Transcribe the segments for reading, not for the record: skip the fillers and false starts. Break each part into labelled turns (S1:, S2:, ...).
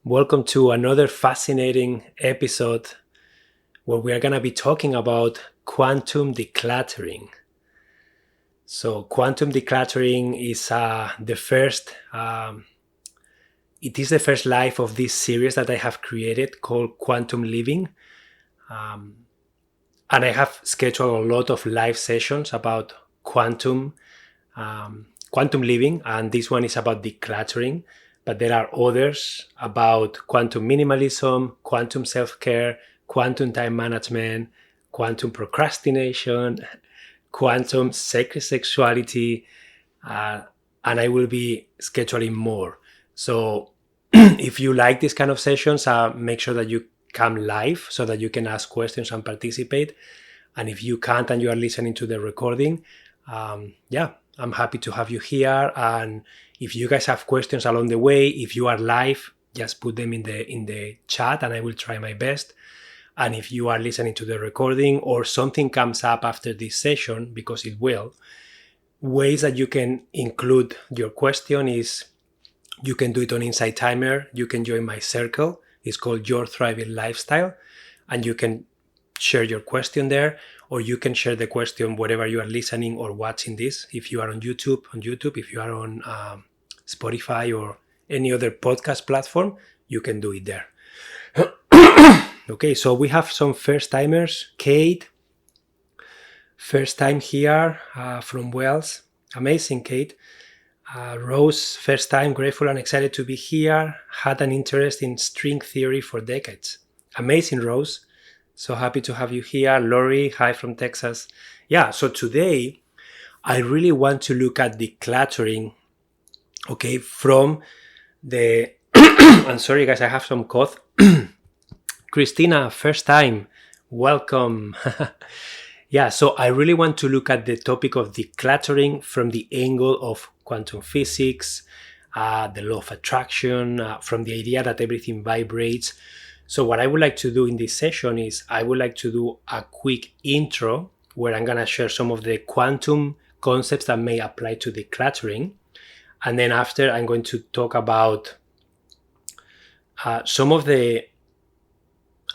S1: Welcome to another fascinating episode where we are going to be talking about quantum decluttering. So, quantum decluttering is it is the first live of this series that I have created called Quantum Living. And I have scheduled a lot of live sessions about quantum living, and this one is about decluttering. But there are others about quantum minimalism, quantum self-care, quantum time management, quantum procrastination, quantum sacred sexuality, and I will be scheduling more. So if you like these kind of sessions, make sure that you come live so that you can ask questions and participate. And if you can't and you are listening to the recording, I'm happy to have you here. And if you guys have questions along the way, if you are live, just put them in the chat and I will try my best. And if you are listening to the recording or something comes up after this session, because it will, ways that you can include your question is you can do it on Insight Timer. You can join my circle. It's called Your Thriving Lifestyle. And you can share your question there, or you can share the question wherever you are listening or watching this. If you are on YouTube. If you are on Spotify or any other podcast platform, you can do it there. Okay, so we have some first timers. Kate, first time here from Wales. Amazing, Kate. Rose, first time, grateful and excited to be here. Had an interest in string theory for decades. Amazing, Rose. So happy to have you here. Lori, hi from Texas. Yeah, so today I really want to look at decluttering, okay, from the... I'm sorry, guys, I have some cough. Christina, first time, welcome. Yeah, so I really want to look at the topic of decluttering from the angle of quantum physics, the law of attraction, from the idea that everything vibrates. So what I would like to do in this session is I would like to do a quick intro where I'm going to share some of the quantum concepts that may apply to decluttering. And then after, I'm going to talk about some of the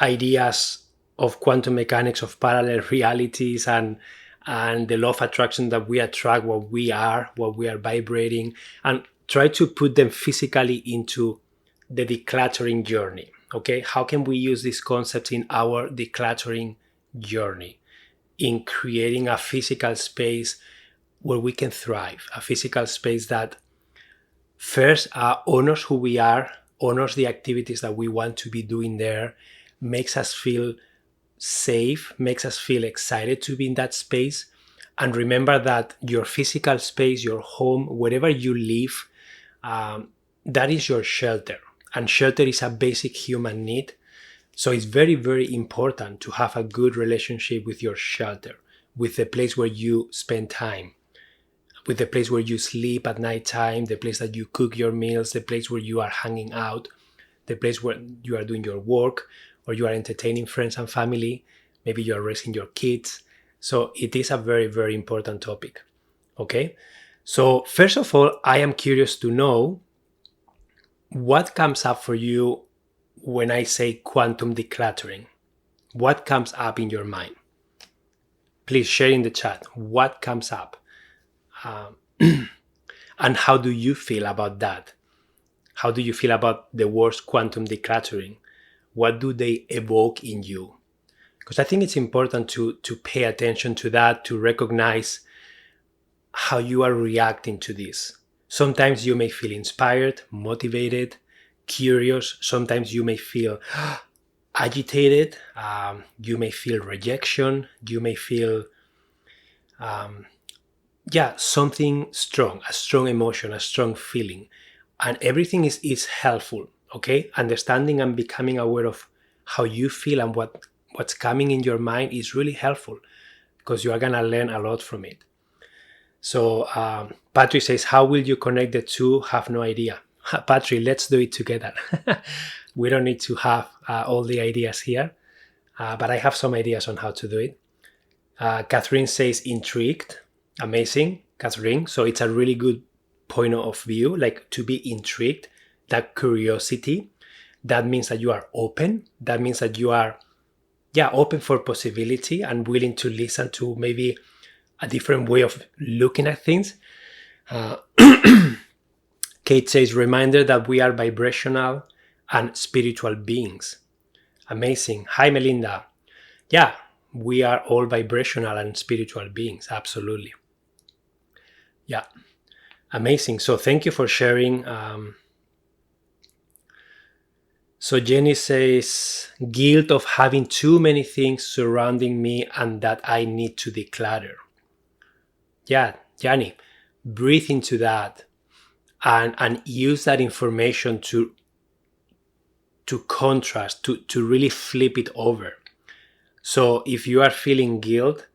S1: ideas of quantum mechanics, of parallel realities, and the law of attraction, that we attract what we are vibrating, and try to put them physically into the decluttering journey. Okay, how can we use these concepts in our decluttering journey, in creating a physical space where we can thrive, a physical space that first honors who we are, honors the activities that we want to be doing there, makes us feel safe, makes us feel excited to be in that space. And remember that your physical space, your home, wherever you live, that is your shelter. And shelter is a basic human need. So it's very, very important to have a good relationship with your shelter, with the place where you spend time, with the place where you sleep at night time, the place that you cook your meals, the place where you are hanging out, the place where you are doing your work, or you are entertaining friends and family. Maybe you are raising your kids. So it is a very, very important topic. Okay? So first of all, I am curious to know what comes up for you when I say quantum decluttering. What comes up in your mind? Please share in the chat what comes up. And how do you feel about that? How do you feel about the words quantum decluttering? What do they evoke in you? Because I think it's important to pay attention to that, to recognize how you are reacting to this. Sometimes you may feel inspired, motivated, curious. Sometimes you may feel agitated. You may feel rejection. You may feel, something strong, a strong emotion, a strong feeling. And everything is helpful, okay? Understanding and becoming aware of how you feel and what's coming in your mind is really helpful, because you are going to learn a lot from it. So Patrick says, how will you connect the two? Have no idea. Patrick, let's do it together. We don't need to have all the ideas here, but I have some ideas on how to do it. Catherine says, intrigued. Amazing, Catherine. So it's a really good point of view, like to be intrigued, that curiosity, that means that you are open. That means that you are, open for possibility and willing to listen to maybe a different way of looking at things. Kate says, reminder that we are vibrational and spiritual beings. Amazing. Hi, Melinda. Yeah, we are all vibrational and spiritual beings. Absolutely. Yeah, amazing. So thank you for sharing. So Jenny says, guilt of having too many things surrounding me and that I need to declutter. Yeah, Jenny, breathe into that and use that information to contrast, to really flip it over. So if you are feeling guilt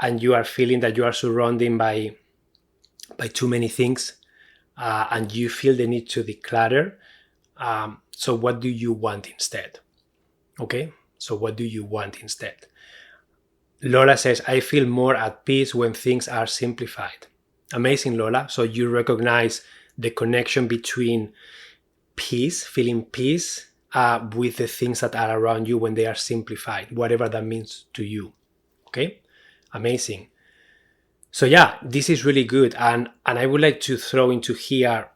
S1: and you are feeling that you are surrounded by too many things and you feel the need to declutter, so what do you want instead? Okay, so what do you want instead? Lola says, I feel more at peace when things are simplified. Amazing, Lola. So you recognize the connection between peace, feeling peace, with the things that are around you when they are simplified, whatever that means to you. Okay, amazing. So yeah, this is really good. And I would like to throw into here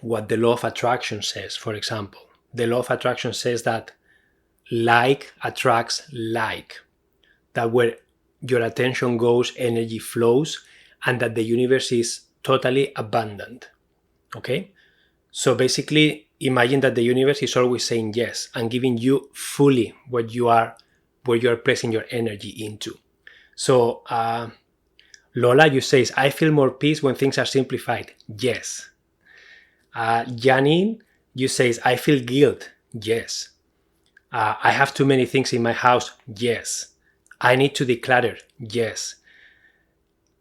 S1: what the law of attraction says, for example. The law of attraction says that like attracts like, that where your attention goes, energy flows, and that the universe is totally abundant. Okay? So basically, imagine that the universe is always saying yes and giving you fully what you are placing your energy into. So Lola, you say, I feel more peace when things are simplified. Yes. Janine, you say, I feel guilt. Yes. I have too many things in my house. Yes. I need to declutter. Yes.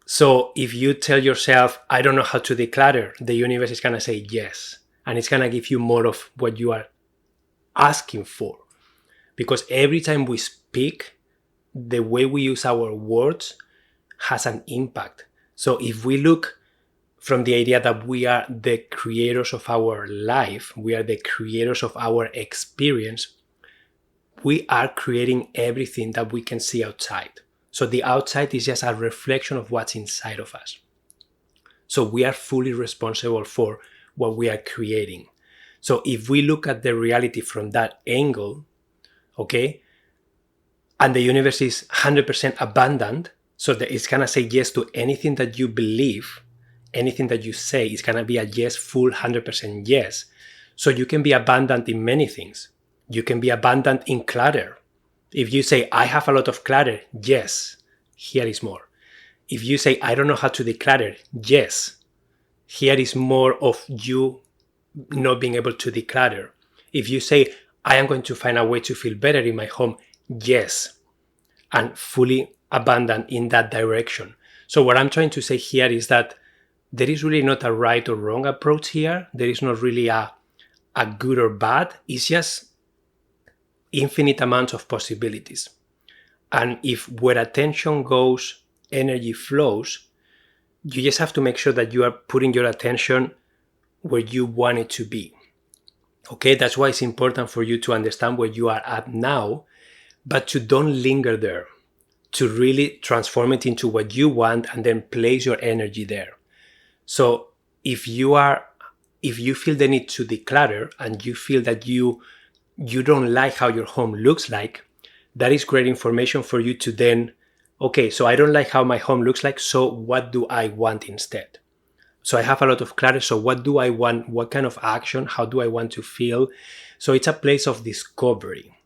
S1: So if you tell yourself, I don't know how to declutter, the universe is going to say yes. And it's going to give you more of what you are asking for. Because every time we speak, the way we use our words has an impact. So if we look from the idea that we are the creators of our life, we are the creators of our experience, we are creating everything that we can see outside. So the outside is just a reflection of what's inside of us. So we are fully responsible for what we are creating. So if we look at the reality from that angle, okay, and the universe is 100% abundant, so that it's going to say yes to anything that you believe, anything that you say is going to be a yes, full 100% yes. So you can be abundant in many things. You can be abundant in clutter. If you say, I have a lot of clutter, yes, here is more. If you say, I don't know how to declutter, yes, here is more of you not being able to declutter. If you say, I am going to find a way to feel better in my home, yes, and fully abundant in that direction. So what I'm trying to say here is that there is really not a right or wrong approach here. There is not really a good or bad. It's just infinite amounts of possibilities. And if where attention goes, energy flows, you just have to make sure that you are putting your attention where you want it to be. Okay, that's why it's important for you to understand where you are at now, but to don't linger there, to really transform it into what you want and then place your energy there. So if you feel the need to declutter and you feel that you don't like how your home looks like, that is great information for you to then, okay, so I don't like how my home looks like, so what do I want instead? So I have a lot of clutter, so what do I want? What kind of action? How do I want to feel? So it's a place of discovery.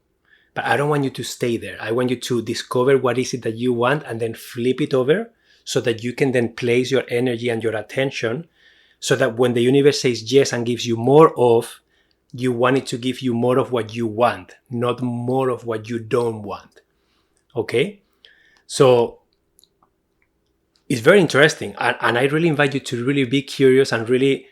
S1: But I don't want you to stay there. I want you to discover what is it that you want and then flip it over so that you can then place your energy and your attention so that when the universe says yes and gives you more of, you want it to give you more of what you want, not more of what you don't want. Okay? So it's very interesting. And I really invite you to really be curious and really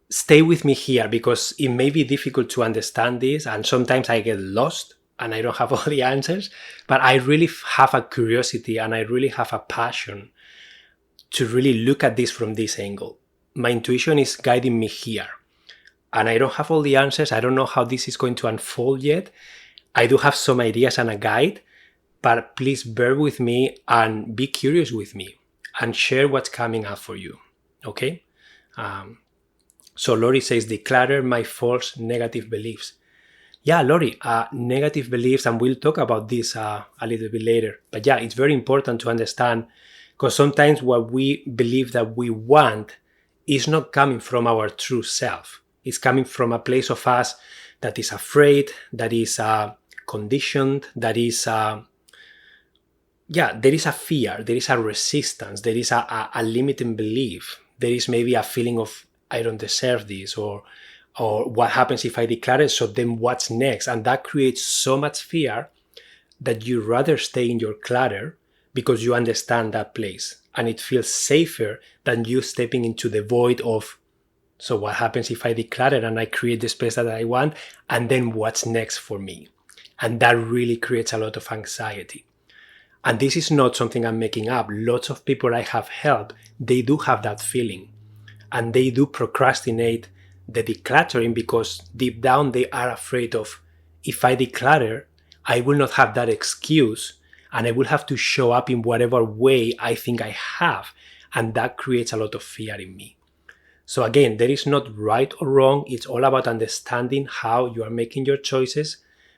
S1: stay with me here because it may be difficult to understand this. And sometimes I get lost and I don't have all the answers. But I really have a curiosity and I really have a passion to really look at this from this angle. My intuition is guiding me here. And I don't have all the answers. I don't know how this is going to unfold yet. I do have some ideas and a guide, but please bear with me and be curious with me and share what's coming up for you. Okay? So Lori says, declutter my false negative beliefs. Yeah, Lori, negative beliefs, and we'll talk about this a little bit later. But yeah, it's very important to understand, because sometimes what we believe that we want is not coming from our true self. It's coming from a place of us that is afraid, that is conditioned, that is, there is a fear, there is a resistance, there is a limiting belief. There is maybe a feeling of, I don't deserve this, or what happens if I declare it, so then what's next? And that creates so much fear that you rather stay in your clutter because you understand that place. And it feels safer than you stepping into the void of, so what happens if I declutter and I create the space that I want, and then what's next for me? And that really creates a lot of anxiety. And this is not something I'm making up. Lots of people I have helped, they do have that feeling. And they do procrastinate the decluttering because deep down they are afraid of, if I declutter, I will not have that excuse and I will have to show up in whatever way I think I have. And that creates a lot of fear in me. So again, there is not right or wrong. It's all about understanding how you are making your choices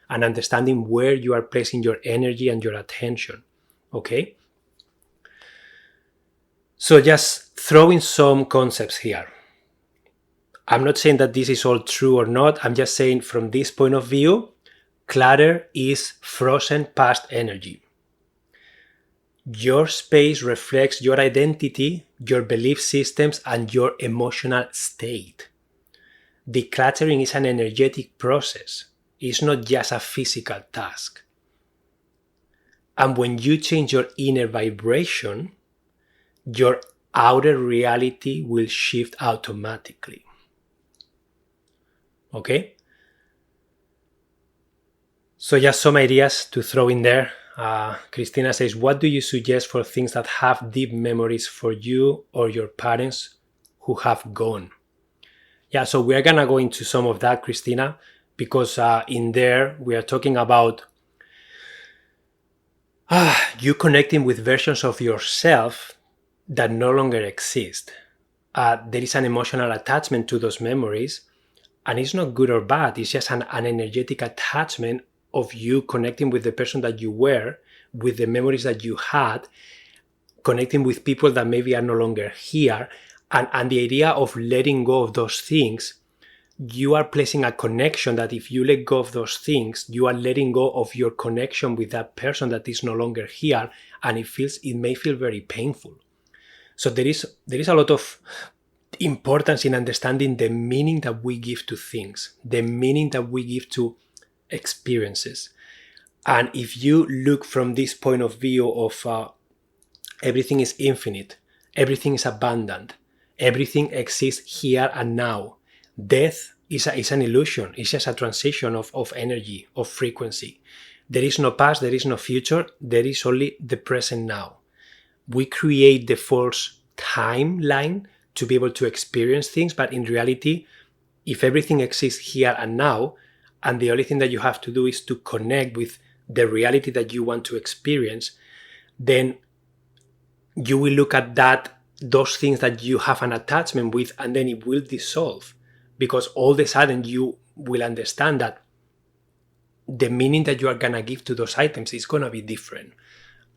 S1: and understanding where you are placing your energy and your attention. Okay? So just throwing some concepts here. I'm not saying that this is all true or not. I'm just saying from this point of view, clutter is frozen past energy. Your space reflects your identity, your belief systems, and your emotional state. Decluttering is an energetic process. It's not just a physical task. And when you change your inner vibration, your outer reality will shift automatically. Okay? So just some ideas to throw in there. Christina says, what do you suggest for things that have deep memories for you or your parents who have gone? Yeah, so we're going to go into some of that, Christina, because in there we are talking about you connecting with versions of yourself that no longer exist. There is an emotional attachment to those memories, and it's not good or bad. It's just an energetic attachment of you connecting with the person that you were, with the memories that you had, connecting with people that maybe are no longer here. And the idea of letting go of those things, you are placing a connection that if you let go of those things, you are letting go of your connection with that person that is no longer here, and it may feel very painful. So there is a lot of importance in understanding the meaning that we give to things, the meaning that we give to experiences. And if you look from this point of view of everything is infinite, everything is abundant, everything exists here and now. Death is an illusion. It's just a transition of energy, of frequency. There is no past, there is no future, there is only the present now. We create the false timeline to be able to experience things, but in reality, if everything exists here and now, and the only thing that you have to do is to connect with the reality that you want to experience, then you will look at those things that you have an attachment with, and then it will dissolve, because all of a sudden you will understand that the meaning that you are going to give to those items is going to be different.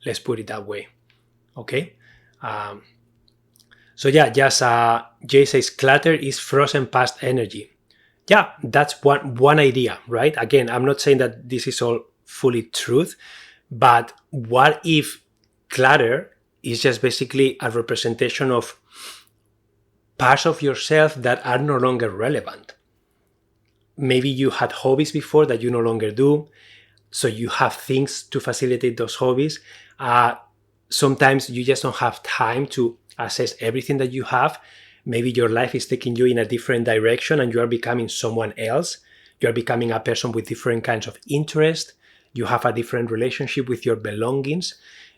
S1: Let's put it that way. Okay? So yeah, just Jay says clutter is frozen past energy. Yeah, that's one idea, right? Again, I'm not saying that this is all fully truth, but what if clutter is just basically a representation of parts of yourself that are no longer relevant? Maybe you had hobbies before that you no longer do, so you have things to facilitate those hobbies. Sometimes you just don't have time to assess everything that you have. Maybe your life is taking you in a different direction and you are becoming someone else. You are becoming a person with different kinds of interest. You have a different relationship with your belongings.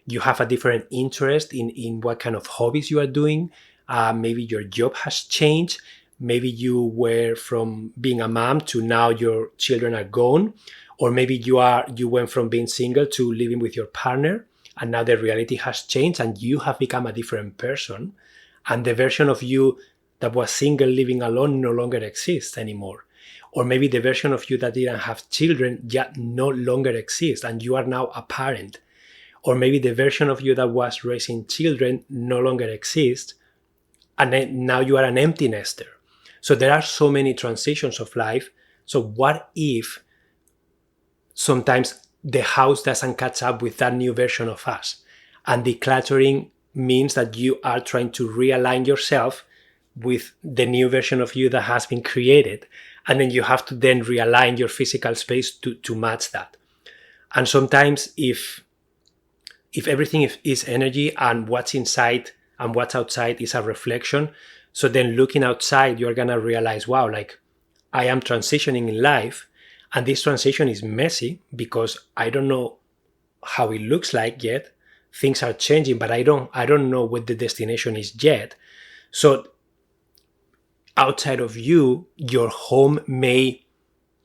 S1: You have a different interest in what kind of hobbies you are doing. Maybe your job has changed. Maybe you were from being a mom to now your children are gone, or maybe you went from being single to living with your partner, and now the reality has changed and you have become a different person, and the version of you that was single living alone no longer exists anymore. Or maybe the version of you that didn't have children yet no longer exists and you are now a parent. Or maybe the version of you that was raising children no longer exists and then now you are an empty nester. So there are so many transitions of life. So what if sometimes the house doesn't catch up with that new version of us? And decluttering means that you are trying to realign yourself with the new version of you that has been created. And then you have to then realign your physical space to match that. And sometimes if everything is energy and what's inside and what's outside is a reflection, so then looking outside, you're going to realize, wow, like I am transitioning in life, and this transition is messy because I don't know how it looks like yet. Things are changing, but I don't know what the destination is yet. So outside of you, your home may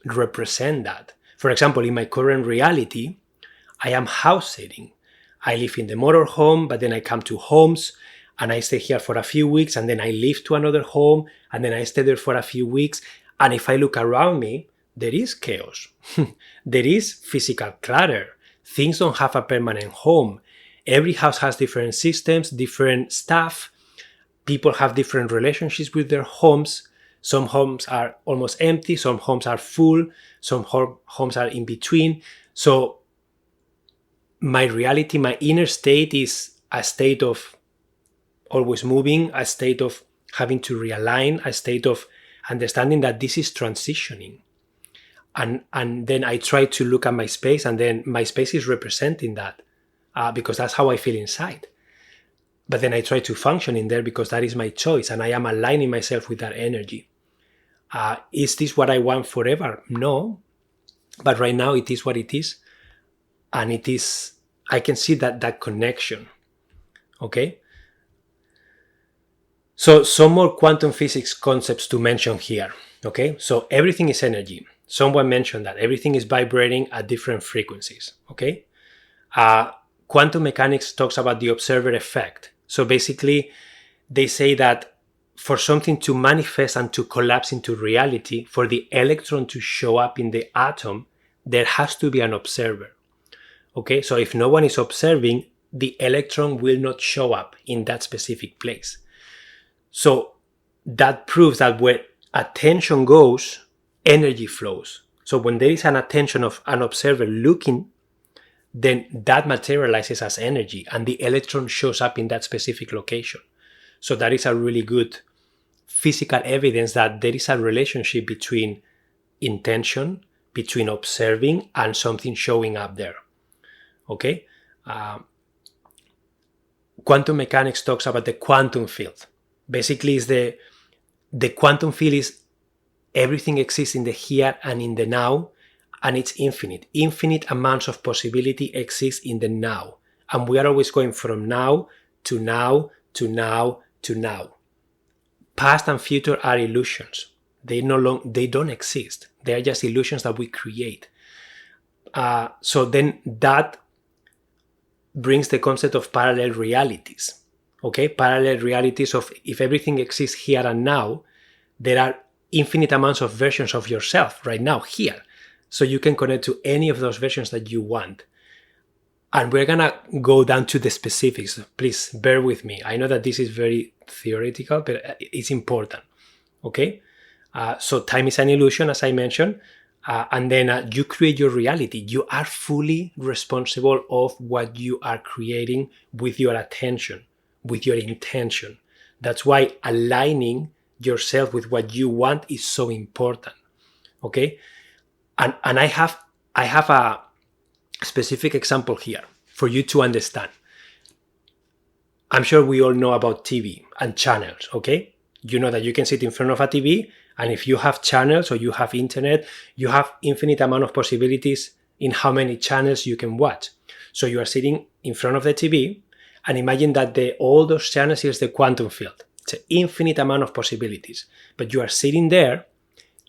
S1: represent that. For example, in my current reality, I am house sitting. I live in the motorhome, but then I come to homes and I stay here for a few weeks, and then I leave to another home, and then I stay there for a few weeks. And if I look around me, there is chaos. There is physical clutter. Things don't have a permanent home. Every house has different systems, different stuff. People have different relationships with their homes. Some homes are almost empty. Some homes are full. Some homes are in between. So my reality, my inner state is a state of always moving, a state of having to realign, a state of understanding that this is transitioning. And then I try to look at my space, and then my space is representing that because that's how I feel inside. But then I try to function in there because that is my choice, and I am aligning myself with that energy. Is this what I want forever? No. But right now it is what it is. And it is, I can see that connection. Okay? So some more quantum physics concepts to mention here. Okay? So everything is energy. Someone mentioned that everything is vibrating at different frequencies. Okay? Quantum mechanics talks about the observer effect. So basically, they say that for something to manifest and to collapse into reality, for the electron to show up in the atom, there has to be an observer. Okay, so if no one is observing, the electron will not show up in that specific place. So that proves that where attention goes, energy flows. So when there is an attention of an observer looking, then that materializes as energy and the electron shows up in that specific location. So that is a really good physical evidence that there is a relationship between intention, between observing and something showing up there. Okay? Quantum mechanics talks about the quantum field. Basically, is the quantum field is everything exists in the here and in the now, and it's infinite. Infinite amounts of possibility exist in the now. And we are always going from now to now to now to now. Past and future are illusions. They don't exist. They are just illusions that we create. So then that brings the concept of parallel realities. Okay, parallel realities of if everything exists here and now, there are infinite amounts of versions of yourself right now here. So you can connect to any of those versions that you want. And we're gonna go down to the specifics. Please bear with me. I know that this is very theoretical, but it's important. Okay? So time is an illusion, as I mentioned. And then you create your reality. You are fully responsible of what you are creating with your attention, with your intention. That's why aligning yourself with what you want is so important. Okay? And I have a specific example here for you to understand. I'm sure we all know about TV and channels, okay? You know that you can sit in front of a TV, and if you have channels or you have internet, you have infinite amount of possibilities in how many channels you can watch. So you are sitting in front of the TV, and imagine that all those channels is the quantum field. It's an infinite amount of possibilities. But you are sitting there,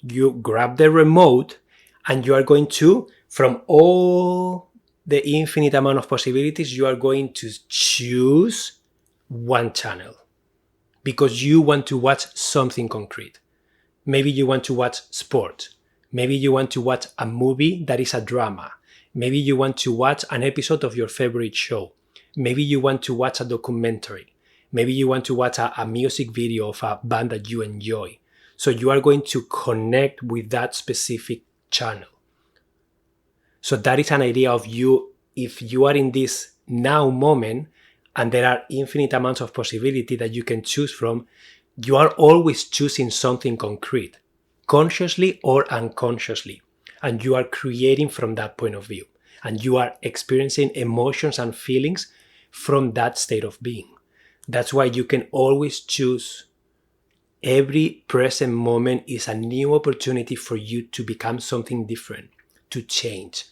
S1: you grab the remote, and you are going to, from all the infinite amount of possibilities, you are going to choose one channel because you want to watch something concrete. Maybe you want to watch sport. Maybe you want to watch a movie that is a drama. Maybe you want to watch an episode of your favorite show. Maybe you want to watch a documentary. Maybe you want to watch a music video of a band that you enjoy. So you are going to connect with that specific channel. So that is an idea of you, if you are in this now moment and there are infinite amounts of possibility that you can choose from, you are always choosing something concrete, consciously or unconsciously. And you are creating from that point of view. And you are experiencing emotions and feelings from that state of being. That's why you can always choose. Every present moment is a new opportunity for you to become something different, to change,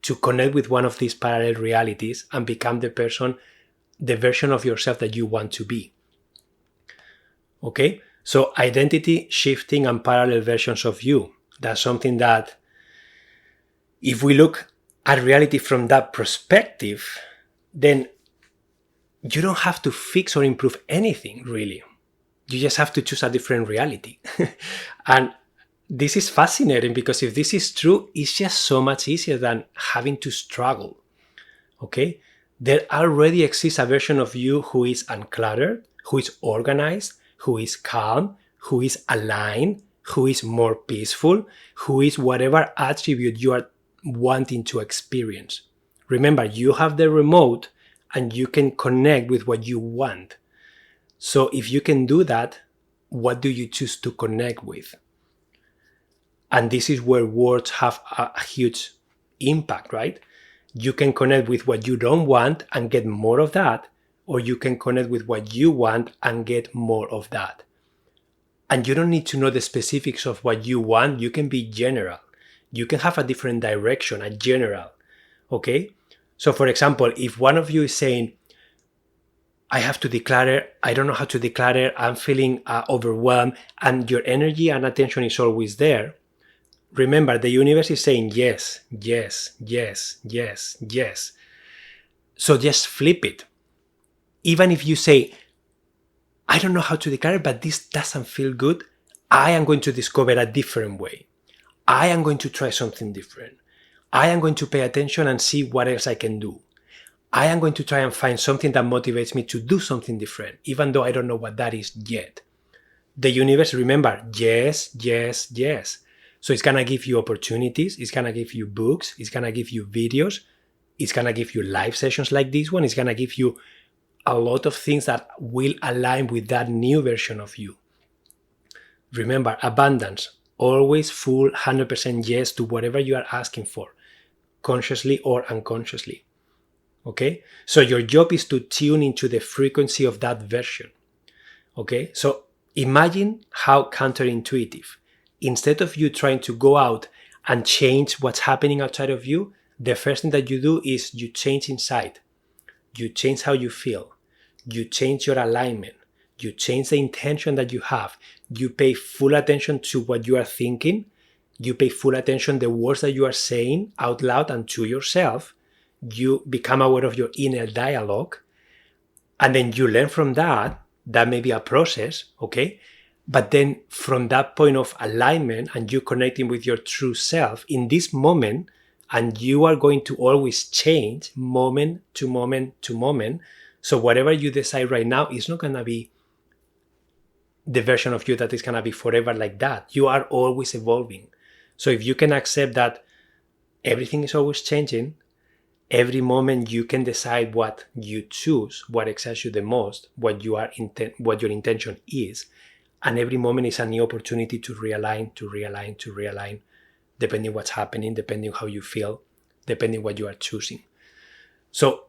S1: to connect with one of these parallel realities and become the version of yourself that you want to be. Okay? So identity shifting and parallel versions of you. That's something that if we look at reality from that perspective, then you don't have to fix or improve anything, really. You just have to choose a different reality. And this is fascinating because if this is true, it's just so much easier than having to struggle. Okay? There already exists a version of you who is uncluttered, who is organized, who is calm, who is aligned, who is more peaceful, who is whatever attribute you are wanting to experience. Remember, you have the remote and you can connect with what you want. So if you can do that, what do you choose to connect with? And this is where words have a huge impact, right? You can connect with what you don't want and get more of that, or you can connect with what you want and get more of that. And you don't need to know the specifics of what you want. You can be general. You can have a different direction, a general. Okay? So for example, if one of you is saying, I have to declutter, I don't know how to declutter, I'm feeling overwhelmed, and your energy and attention is always there, remember, the universe is saying yes, yes, yes, yes, yes. So just flip it. Even if you say, I don't know how to declutter, but this doesn't feel good, I am going to discover a different way. I am going to try something different. I am going to pay attention and see what else I can do. I am going to try and find something that motivates me to do something different, even though I don't know what that is yet. The universe, remember, yes, yes, yes. So it's going to give you opportunities. It's going to give you books. It's going to give you videos. It's going to give you live sessions like this one. It's going to give you a lot of things that will align with that new version of you. Remember, abundance, always full 100% yes to whatever you are asking for, consciously or unconsciously. Okay? So your job is to tune into the frequency of that version. Okay? So imagine how counterintuitive. Instead of you trying to go out and change what's happening outside of you, the first thing that you do is you change inside. You change how you feel. You change your alignment. You change the intention that you have. You pay full attention to what you are thinking. You pay full attention to the words that you are saying out loud and to yourself. You become aware of your inner dialogue. And then you learn from that. That may be a process, okay? But then from that point of alignment and you connecting with your true self in this moment, and you are going to always change moment to moment to moment. So whatever you decide right now is not going to be the version of you that is going to be forever like that. You are always evolving. So if you can accept that everything is always changing, every moment you can decide what you choose, what excites you the most, what your intention is, and every moment is a new opportunity to realign, depending what's happening, depending how you feel, depending what you are choosing. So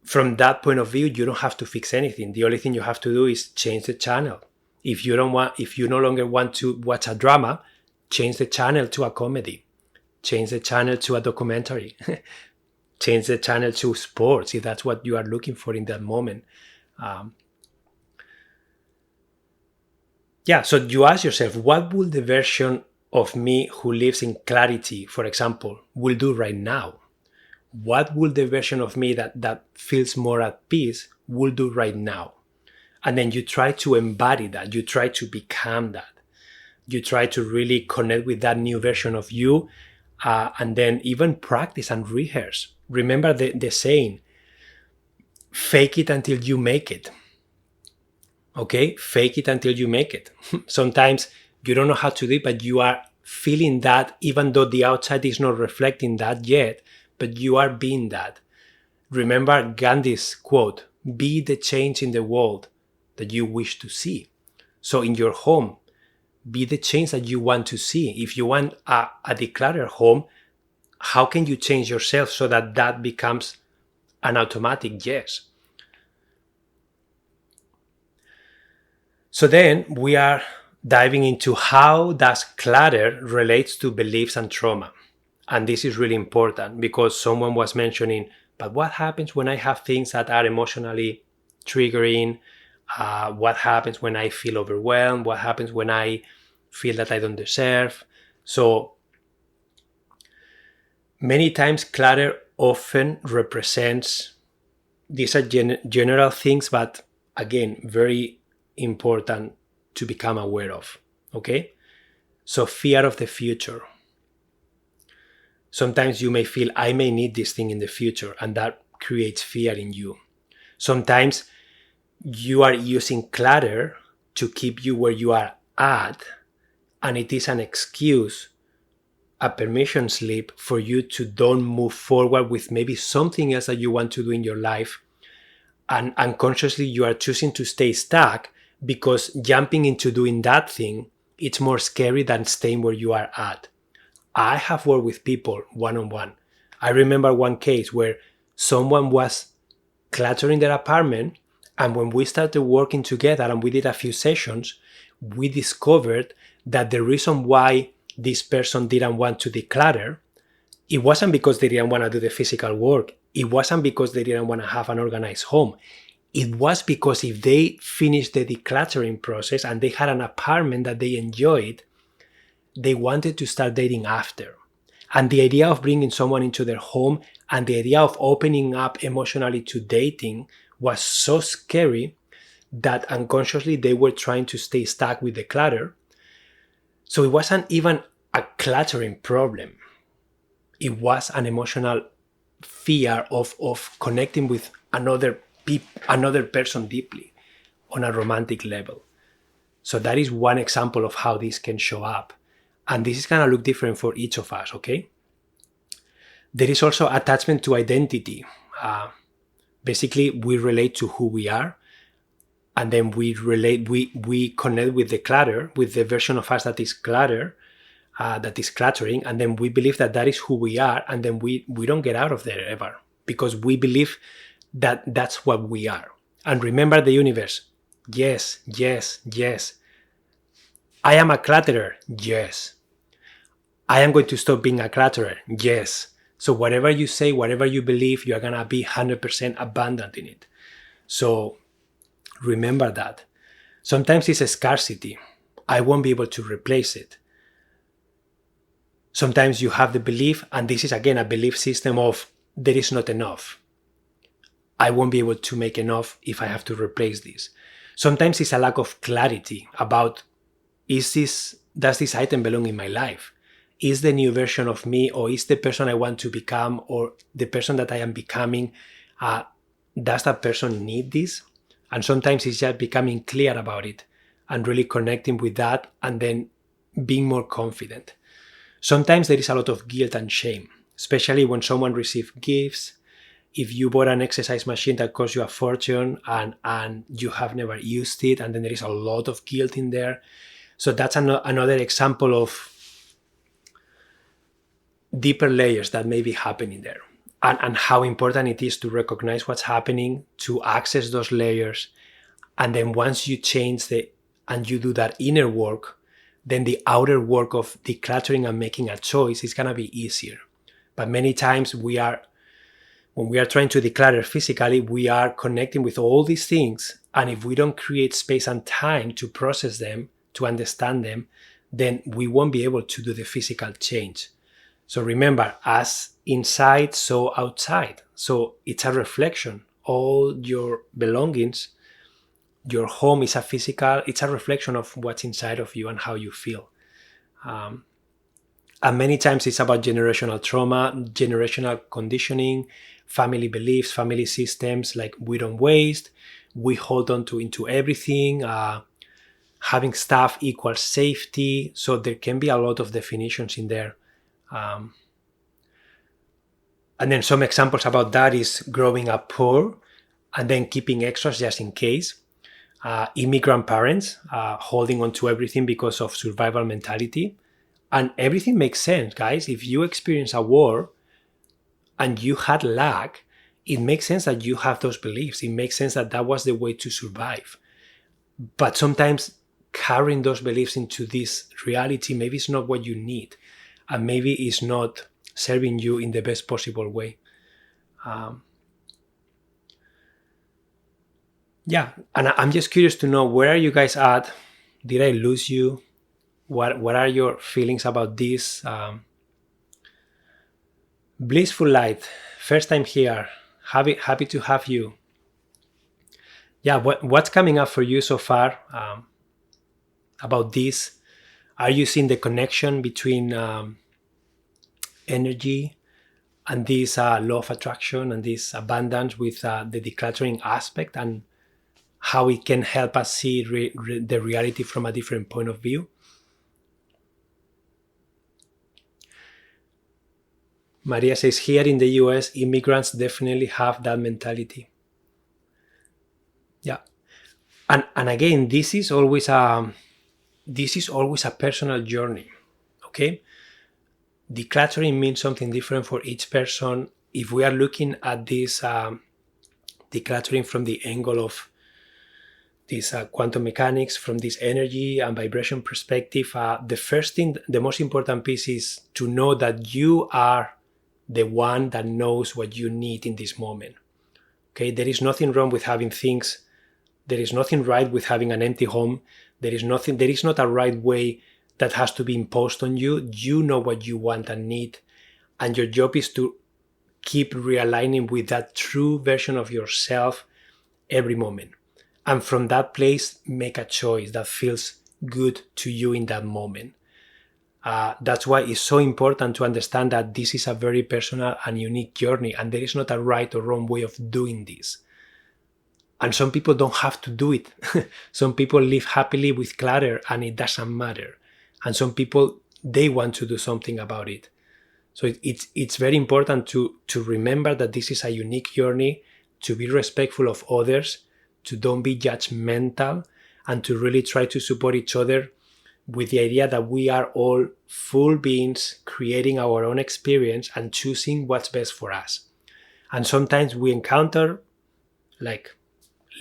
S1: from that point of view, you don't have to fix anything. The only thing you have to do is change the channel. If you no longer want to watch a drama, change the channel to a comedy. Change the channel to a documentary. Change the channel to sports if that's what you are looking for in that moment. Yeah, so you ask yourself, what will the version of me who lives in clarity, for example, will do right now? What will the version of me that feels more at peace will do right now? And then you try to embody that, you try to become that, you try to really connect with that new version of you, and then even practice and rehearse. Remember the saying, fake it until you make it. Okay, fake it until you make it. Sometimes you don't know how to do it, but you are feeling that even though the outside is not reflecting that yet, but you are being that. Remember Gandhi's quote, be the change in the world that you wish to see. So in your home, be the change that you want to see. If you want a decluttered home, how can you change yourself so that that becomes an automatic yes? So then we are diving into how does clutter relates to beliefs and trauma. And this is really important because someone was mentioning, but what happens when I have things that are emotionally triggering? What happens when I feel overwhelmed? What happens when I feel that I don't deserve? So many times clutter often represents, these are general things, but again, very important to become aware of. Okay? So fear of the future. Sometimes you may feel, I may need this thing in the future, and that creates fear in you. Sometimes you are using clutter to keep you where you are at, and it is an excuse, a permission slip for you to don't move forward with maybe something else that you want to do in your life. And unconsciously you are choosing to stay stuck because jumping into doing that thing, it's more scary than staying where you are at. I have worked with people one-on-one. I remember one case where someone was cluttering their apartment, and when we started working together and we did a few sessions, we discovered that the reason why this person didn't want to declutter, it wasn't because they didn't want to do the physical work. It wasn't because they didn't want to have an organized home. It was because if they finished the decluttering process and they had an apartment that they enjoyed, they wanted to start dating after. And the idea of bringing someone into their home and the idea of opening up emotionally to dating was so scary that unconsciously they were trying to stay stuck with the clutter. So it wasn't even a cluttering problem. It was an emotional fear of connecting with another person deeply on a romantic level. So that is one example of how this can show up. And this is going to look different for each of us, okay? There is also attachment to identity. Basically, we relate to who we are, and then we connect with the clutter, with the version of us that is clutter, that is cluttering, and then we believe that that is who we are, and then we don't get out of there ever because we believe that that's what we are. And remember the universe. Yes, yes, yes. I am a clutterer. Yes. I am going to stop being a clutterer. Yes. So whatever you say, whatever you believe, you're going to be 100% abundant in it. So remember that. Sometimes it's a scarcity. I won't be able to replace it. Sometimes you have the belief, and this is again a belief system of there is not enough. I won't be able to make enough if I have to replace this. Sometimes it's a lack of clarity about, does this item belong in my life? Is the new version of me, or is the person I want to become, or the person that I am becoming, does that person need this? And sometimes it's just becoming clear about it and really connecting with that and then being more confident. Sometimes there is a lot of guilt and shame, especially when someone receives gifts. If you bought an exercise machine that cost you a fortune and you have never used it, and then there is a lot of guilt in there. So that's another example of deeper layers that may be happening there, and how important it is to recognize what's happening, to access those layers. And then once you change and you do that inner work, then the outer work of decluttering and making a choice is going to be easier. But many times when we are trying to declutter physically, we are connecting with all these things. And if we don't create space and time to process them, to understand them, then we won't be able to do the physical change. So remember, as inside, so outside. So it's a reflection. All your belongings, your home is it's a reflection of what's inside of you and how you feel. And many times it's about generational trauma, generational conditioning, family beliefs, family systems, like we don't waste, we hold on to into everything, having stuff equals safety. So there can be a lot of definitions in there. And then some examples about that is growing up poor and then keeping extras just in case. Immigrant parents holding on to everything because of survival mentality. And everything makes sense, guys. If you experience a war and you had lack, it makes sense that you have those beliefs. It makes sense that that was the way to survive. But sometimes carrying those beliefs into this reality, maybe it's not what you need. And maybe it's not serving you in the best possible way. Yeah, and I'm just curious to know, where are you guys at? Did I lose you? What are your feelings about this? Blissful Light, first time here. Happy to have you. Yeah, what's coming up for you so far about this? Are you seeing the connection between energy and this law of attraction and this abundance with the decluttering aspect, and how it can help us see the reality from a different point of view? Maria says, here in the US, immigrants definitely have that mentality. Yeah. And again, this is always a personal journey. Okay? Decluttering means something different for each person. If we are looking at this decluttering from the angle of this quantum mechanics, from this energy and vibration perspective, the most important piece is to know that you are the one that knows what you need in this moment. Okay, there is nothing wrong with having things. There is nothing right with having an empty home. There is not a right way that has to be imposed on you. You know what you want and need, and your job is to keep realigning with that true version of yourself every moment. And from that place, make a choice that feels good to you in that moment. That's why it's so important to understand that this is a very personal and unique journey, and there is not a right or wrong way of doing this. And some people don't have to do it. Some people live happily with clutter and it doesn't matter. And some people, they want to do something about it. So it's very important to remember that this is a unique journey, to be respectful of others, to don't be judgmental, and to really try to support each other with the idea that we are all full beings creating our own experience and choosing what's best for us. And sometimes we encounter like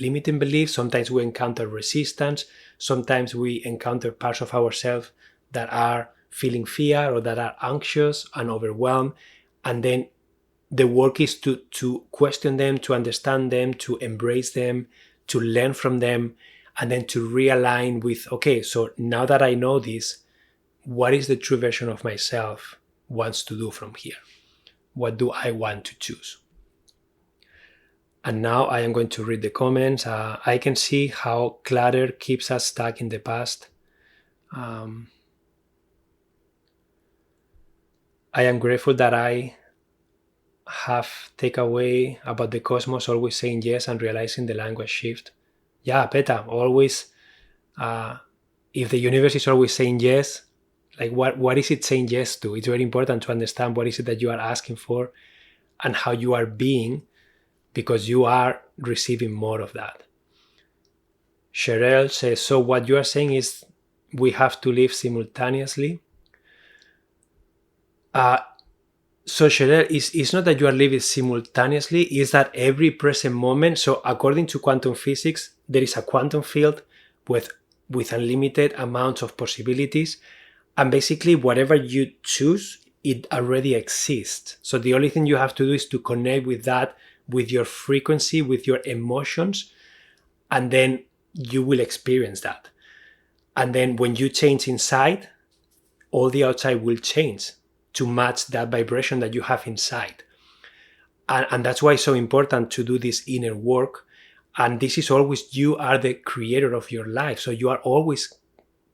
S1: limiting beliefs, sometimes we encounter resistance, sometimes we encounter parts of ourselves that are feeling fear or that are anxious and overwhelmed. And then the work is to question them, to understand them, to embrace them, to learn from them, and then to realign with, okay, so now that I know this, what is the true version of myself wants to do from here? What do I want to choose? And now I am going to read the comments. I can see how clutter keeps us stuck in the past. I am grateful that I have takeaway about the cosmos always saying yes and realizing the language shift. Yeah, Peta, always, if the universe is always saying yes, like what is it saying yes to? It's very important to understand what is it that you are asking for and how you are being, because you are receiving more of that. Cheryl says, so what you are saying is we have to live simultaneously. So Cheryl, it's not that you are living simultaneously, it's that every present moment, so according to quantum physics, there is a quantum field with unlimited amounts of possibilities, and basically whatever you choose, it already exists. So the only thing you have to do is to connect with that, with your frequency, with your emotions, and then you will experience that. And then when you change inside, all the outside will change to match that vibration that you have inside. And that's why it's so important to do this inner work. And this is always, you are the creator of your life. So you are always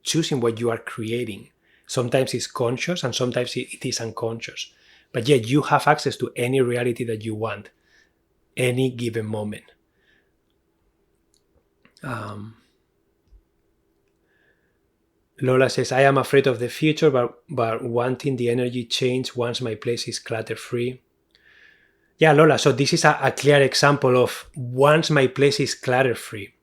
S1: choosing what you are creating. Sometimes it's conscious and sometimes it is unconscious. But yet you have access to any reality that you want, any given moment. Lola says, I am afraid of the future, but wanting the energy change once my place is clutter-free. Yeah, Lola, so this is a clear example of once my place is clutter-free.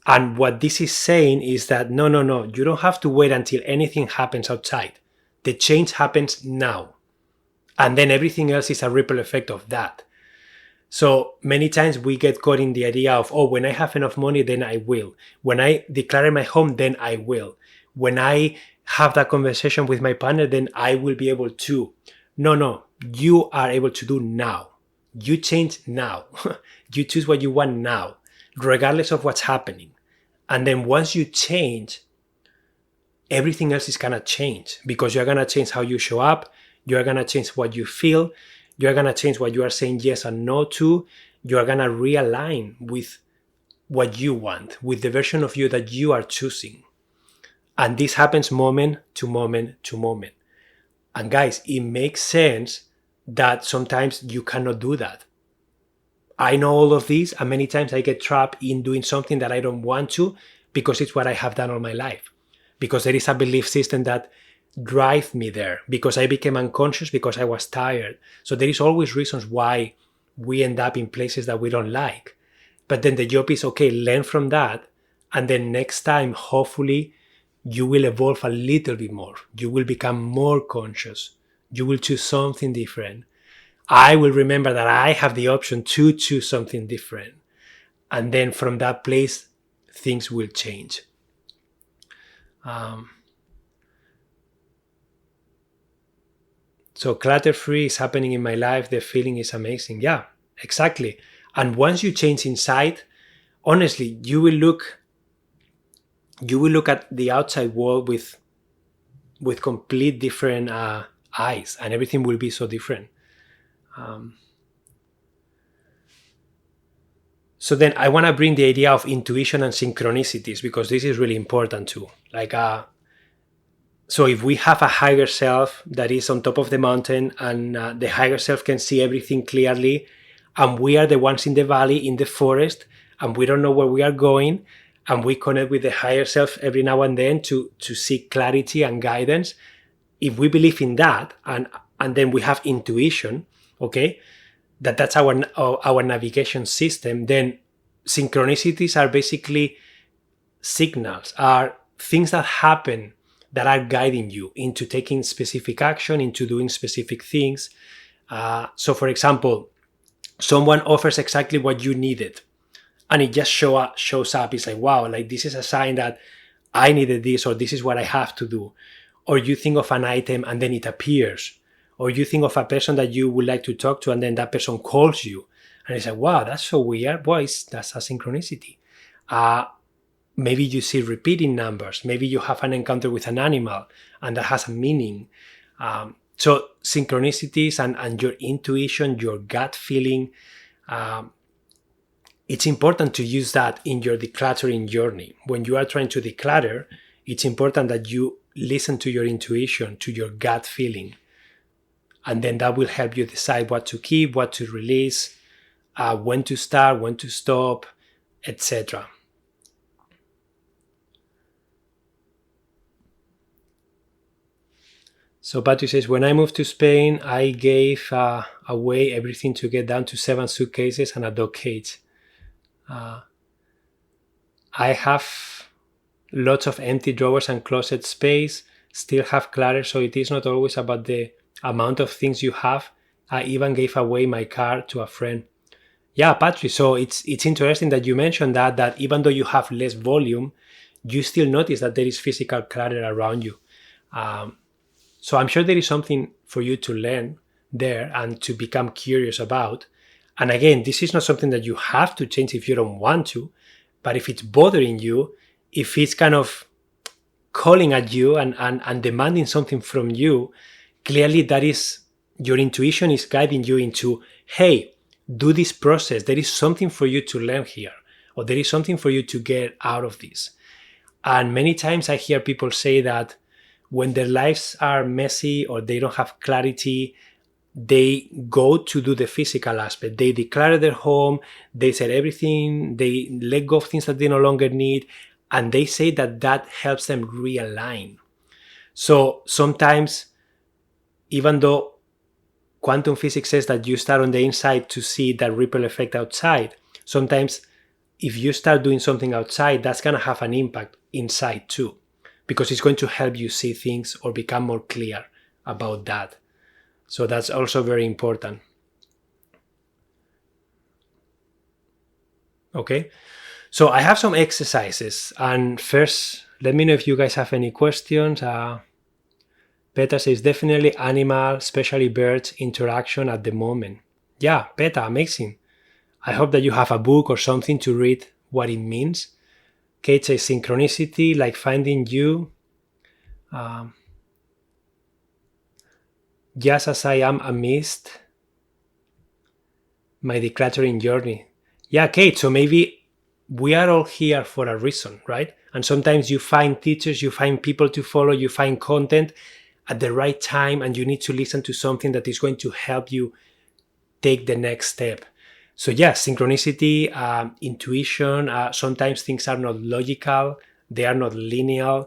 S1: And what this is saying is that, no, you don't have to wait until anything happens outside. The change happens now. And then everything else is a ripple effect of that. So many times we get caught in the idea of, oh, when I have enough money, then I will. When I declare my home, then I will. When I have that conversation with my partner, then I will be able to. No, you are able to do now. You change now. You choose what you want now, regardless of what's happening. And then once you change, everything else is going to change, because you're going to change how you show up. You're going to change what you feel. You're going to change what you are saying yes and no to. You're going to realign with what you want, with the version of you that you are choosing. And this happens moment to moment to moment. And guys, it makes sense that sometimes you cannot do that. I know all of this, and many times I get trapped in doing something that I don't want to, because it's what I have done all my life. Because there is a belief system that drives me there, because I became unconscious, because I was tired. So there is always reasons why we end up in places that we don't like. But then the job is, okay, learn from that. And then next time, hopefully, you will evolve a little bit more. You will become more conscious. You will choose something different. I will remember that I have the option to choose something different. And then from that place, things will change. So clutter-free is happening in my life. The feeling is amazing. Yeah, exactly. And once you change inside, honestly, you will look at the outside world with complete different eyes, and everything will be so different. So then I want to bring the idea of intuition and synchronicities, because this is really important too. So if we have a higher self that is on top of the mountain, and the higher self can see everything clearly, and we are the ones in the valley, in the forest, and we don't know where we are going, and we connect with the higher self every now and then to seek clarity and guidance. If we believe in that, and then we have intuition, okay, that's our navigation system, then synchronicities are basically signals, are things that happen that are guiding you into taking specific action, into doing specific things. So for example, someone offers exactly what you needed, and it just shows up. It's like, wow, like this is a sign that I needed this, or this is what I have to do. Or you think of an item and then it appears. Or you think of a person that you would like to talk to, and then that person calls you. And it's like, wow, that's so weird. Boy, that's a synchronicity. Maybe you see repeating numbers. Maybe you have an encounter with an animal, and that has a meaning. So synchronicities and your intuition, your gut feeling, it's important to use that in your decluttering journey. When you are trying to declutter, it's important that you listen to your intuition, to your gut feeling. And then that will help you decide what to keep, what to release, when to start, when to stop, etc. So Patrick says, when I moved to Spain, I gave away everything to get down to 7 suitcases and a dog cage. I have lots of empty drawers and closet space, still have clutter, so it is not always about the amount of things you have. I even gave away my car to a friend. Yeah, Patrick, so it's interesting that you mentioned that even though you have less volume, you still notice that there is physical clutter around you. So I'm sure there is something for you to learn there and to become curious about. And again, this is not something that you have to change if you don't want to, but if it's bothering you, if it's kind of calling at you and demanding something from you, clearly that is your intuition is guiding you into, hey, do this process. There is something for you to learn here, or there is something for you to get out of this. And many times I hear people say that when their lives are messy or they don't have clarity, they go to do the physical aspect. They declutter their home, they set everything, they let go of things that they no longer need, and they say that that helps them realign. So sometimes, even though quantum physics says that you start on the inside to see that ripple effect outside, sometimes if you start doing something outside, that's going to have an impact inside too, because it's going to help you see things or become more clear about that. So that's also very important. Okay, so I have some exercises, and first, let me know if you guys have any questions. Peta says definitely animal, especially birds, interaction at the moment. Yeah, Peta, amazing. I hope that you have a book or something to read what it means. Kate says synchronicity, like finding you. Just as I am amidst my decluttering journey. Yeah, Kate, so maybe we are all here for a reason, right? And sometimes you find teachers, you find people to follow, you find content at the right time, and you need to listen to something that is going to help you take the next step. So yeah, synchronicity, intuition, sometimes things are not logical, they are not linear,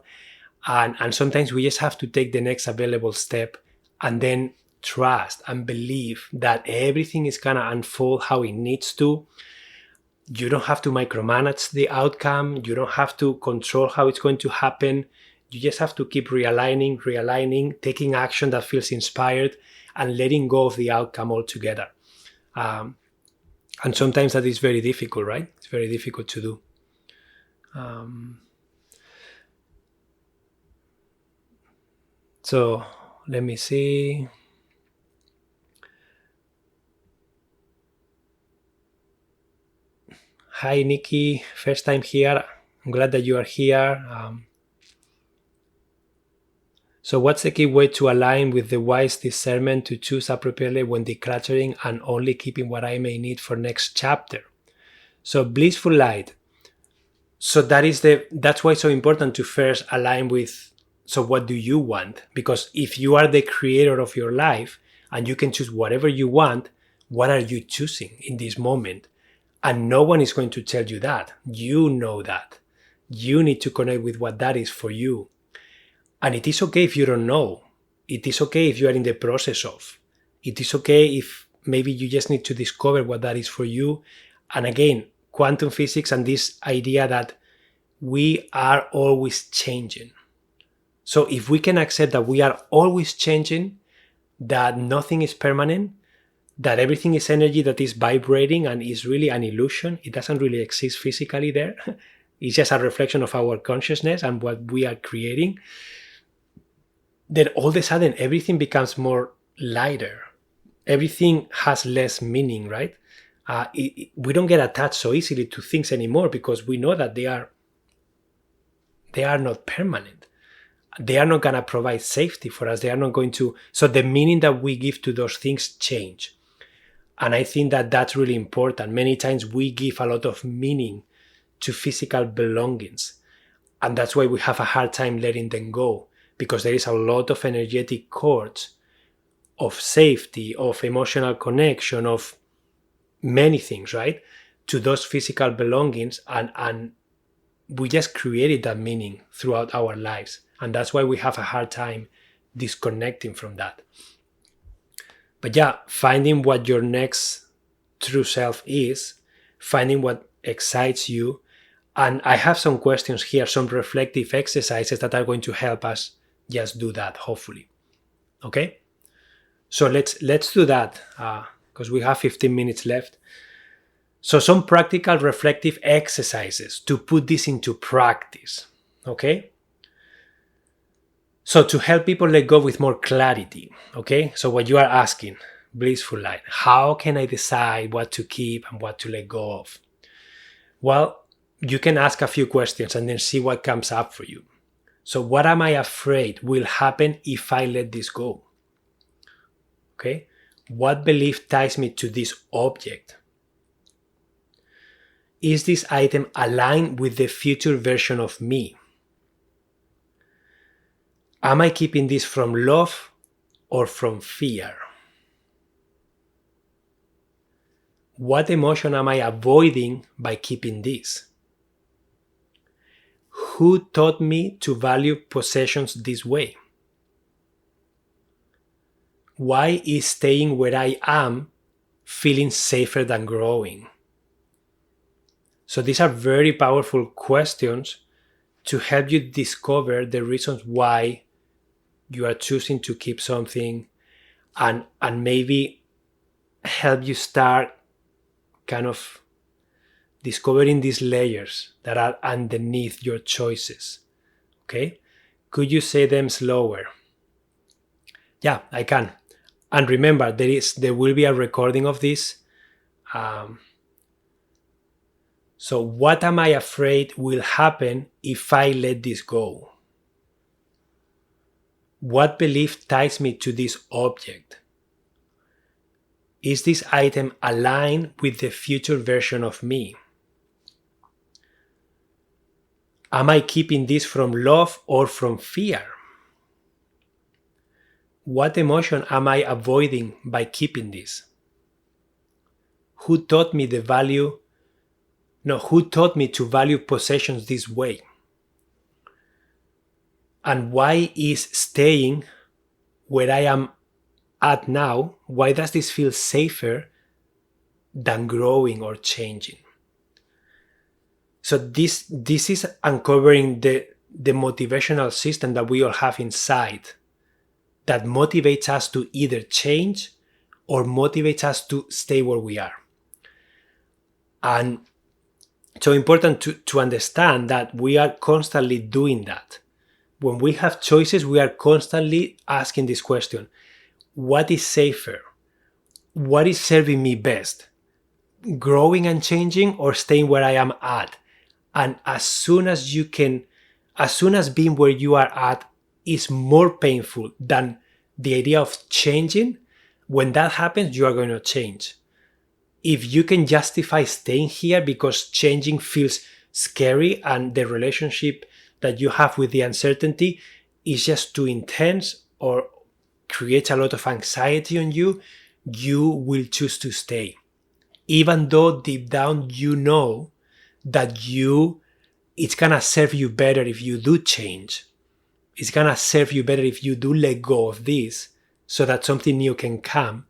S1: and sometimes we just have to take the next available step and then trust and believe that everything is gonna unfold how it needs to. You don't have to micromanage the outcome, you don't have to control how it's going to happen. You just have to keep realigning, taking action that feels inspired, and letting go of the outcome altogether. And sometimes that is very difficult, right? It's very difficult to do. So let me see. Hi, Nikki. First time here. I'm glad that you are here. So what's the key way to align with the wise discernment to choose appropriately when decluttering and only keeping what I may need for next chapter? So blissful light. So that's why it's so important to first align with, so what do you want? Because if you are the creator of your life and you can choose whatever you want, what are you choosing in this moment? And no one is going to tell you that. You know that. You need to connect with what that is for you. And it is okay if you don't know. It is okay if you are in the process of. It is okay if maybe you just need to discover what that is for you. And again, quantum physics and this idea that we are always changing. So if we can accept that we are always changing, that nothing is permanent, that everything is energy that is vibrating and is really an illusion, it doesn't really exist physically there. It's just a reflection of our consciousness and what we are creating. Then all of a sudden everything becomes more lighter. Everything has less meaning, right? We don't get attached so easily to things anymore because we know that they are not permanent. They are not going to provide safety for us. They are not going to. So the meaning that we give to those things change. And I think that that's really important. Many times we give a lot of meaning to physical belongings. And that's why we have a hard time letting them go, because there is a lot of energetic cords of safety, of emotional connection, of many things, right? To those physical belongings. And we just created that meaning throughout our lives. And that's why we have a hard time disconnecting from that. But yeah, finding what your next true self is, finding what excites you. And I have some questions here, some reflective exercises that are going to help us just do that, hopefully. Okay? So let's do that because we have 15 minutes left. So some practical reflective exercises to put this into practice. Okay? So to help people let go with more clarity, okay? So what you are asking, blissful light, how can I decide what to keep and what to let go of? Well, you can ask a few questions and then see what comes up for you. So what am I afraid will happen if I let this go? Okay? What belief ties me to this object? Is this item aligned with the future version of me? Am I keeping this from love or from fear? What emotion am I avoiding by keeping this? Who taught me to value possessions this way? Why is staying where I am feeling safer than growing? So these are very powerful questions to help you discover the reasons why you are choosing to keep something, and maybe help you start kind of discovering these layers that are underneath your choices. Okay? Could you say them slower? Yeah, I can. And remember, there will be a recording of this. So what am I afraid will happen if I let this go? What belief ties me to this object? Is this item aligned with the future version of me? Am I keeping this from love or from fear? What emotion am I avoiding by keeping this? Who taught me to value possessions this way? And why is staying where I am at now, why does this feel safer than growing or changing? So this is uncovering the motivational system that we all have inside that motivates us to either change or motivates us to stay where we are. And so important to understand that we are constantly doing that. When we have choices, we are constantly asking this question: what is safer? What is serving me best? Growing and changing or staying where I am at? And as soon as being where you are at is more painful than the idea of changing, when that happens, you are going to change. If you can justify staying here because changing feels scary and the relationship that you have with the uncertainty is just too intense or creates a lot of anxiety on you, you will choose to stay. Even though deep down you know that it's gonna serve you better if you do change. It's gonna serve you better if you do let go of this so that something new can come.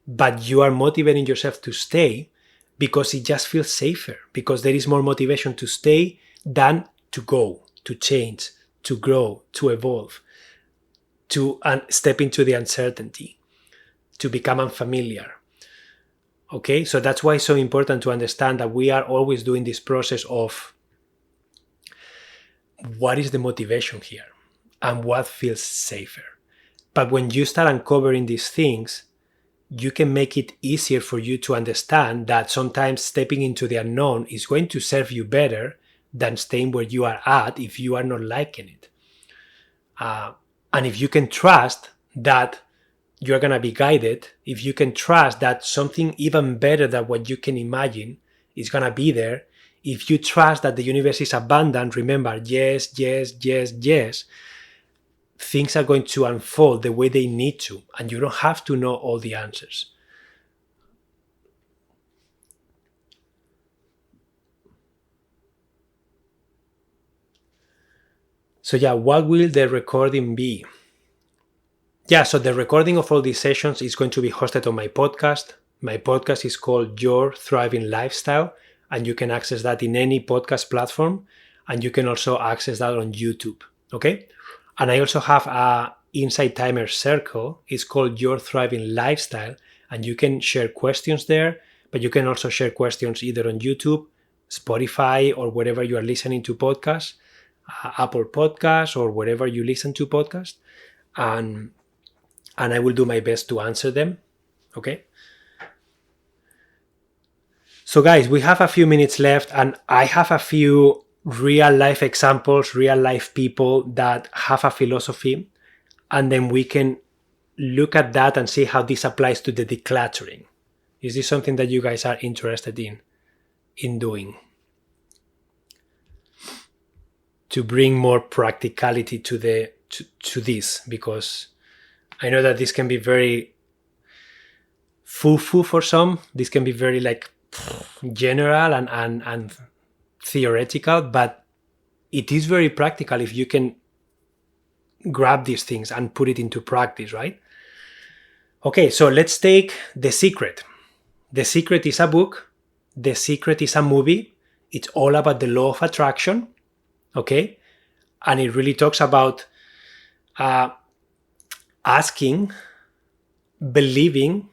S1: But you are motivating yourself to stay because it just feels safer, because there is more motivation to stay than to go, to change, to grow, to evolve, to step into the uncertainty, to become unfamiliar. Okay, so that's why it's so important to understand that we are always doing this process of what is the motivation here and what feels safer. But when you start uncovering these things, you can make it easier for you to understand that sometimes stepping into the unknown is going to serve you better than staying where you are at if you are not liking it. And if you can trust that you're going to be guided, if you can trust that something even better than what you can imagine is going to be there, if you trust that the universe is abundant, remember, yes, things are going to unfold the way they need to, and you don't have to know all the answers. So yeah, what will the recording be? Yeah, so the recording of all these sessions is going to be hosted on my podcast. My podcast is called Your Thriving Lifestyle, and you can access that in any podcast platform, and you can also access that on YouTube, okay? And I also have a Insight Timer circle. It's called Your Thriving Lifestyle, and you can share questions there, but you can also share questions either on YouTube, Spotify, or wherever you are listening to podcasts, Apple Podcasts, or wherever you listen to podcasts. And I will do my best to answer them, okay? So guys, we have a few minutes left, and I have a few real life examples, real life people that have a philosophy, and then we can look at that and see how this applies to the decluttering. Is this something that you guys are interested in doing? To bring more practicality to this, because I know that this can be very foo-foo for some. This can be very like general and theoretical, but it is very practical if you can grab these things and put it into practice, right? Okay, so let's take The Secret. The Secret is a book. The Secret is a movie. It's all about the law of attraction, okay? And it really talks about asking, believing,